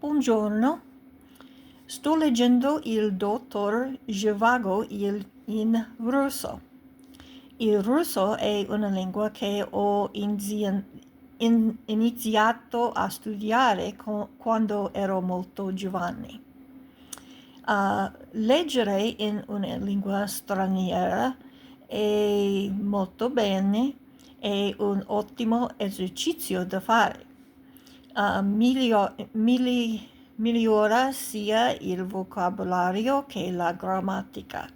Buongiorno, sto leggendo il Dottor Zivago in russo. Il russo è una lingua che ho iniziato a studiare quando ero molto giovane. Leggere in una lingua straniera è molto bene, è un ottimo esercizio da fare. Migliora sia il vocabolario che la grammatica.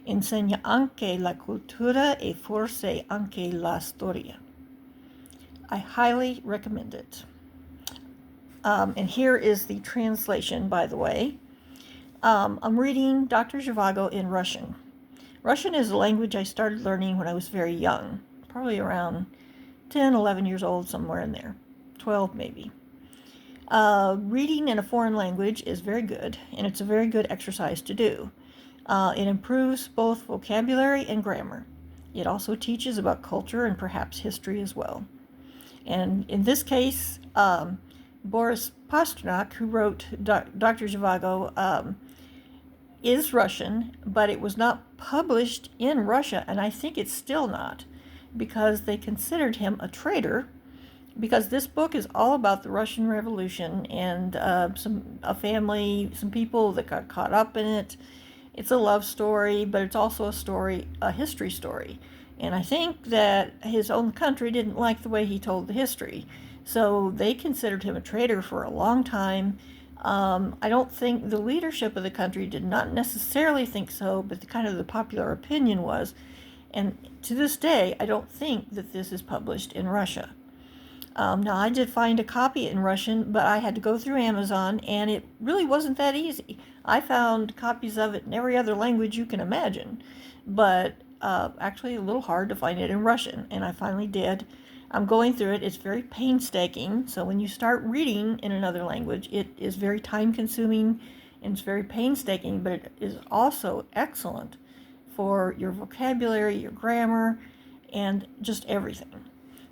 Insegna anche la cultura e forse anche la storia. I highly recommend it. And here is the translation, by the way. I'm reading Dr. Zivago in Russian. Russian is a language I started learning when I was very young, probably around 10, 11 years old, somewhere in there, 12 maybe. Reading in a foreign language is very good, and it's a very good exercise to do. It improves both vocabulary and grammar. It also teaches about culture and perhaps history as well. And in this case, Boris Pasternak, who wrote Dr. Zivago, is Russian, but it was not published in Russia, and I think it's still not, because they considered him a traitor, because this book is all about the Russian Revolution and some people that got caught up in it. It's a love story, but it's also a history story. And I think that his own country didn't like the way he told the history. So they considered him a traitor for a long time. I don't think the leadership of the country did not necessarily think so, but the popular opinion was. And to this day, I don't think that this is published in Russia. Now, I did find a copy in Russian, but I had to go through Amazon, and it really wasn't that easy. I found copies of it in every other language you can imagine, but actually a little hard to find it in Russian, and I finally did. I'm going through it. It's very painstaking, so when you start reading in another language, it is very time-consuming, and it's very painstaking, but it is also excellent for your vocabulary, your grammar, and just everything.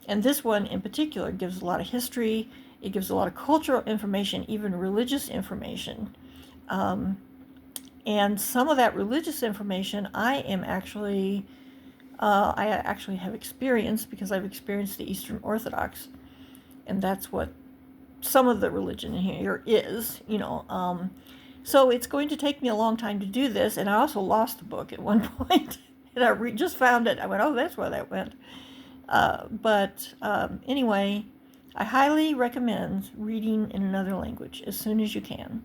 And this one in particular gives a lot of history, it gives a lot of cultural information, even religious information. And some of that religious information I actually have experienced, because I've experienced the Eastern Orthodox, and that's what some of the religion here is, So it's going to take me a long time to do this, and I also lost the book at one point, and I just found it. I went, oh, that's where that went. Anyway, I highly recommend reading in another language as soon as you can.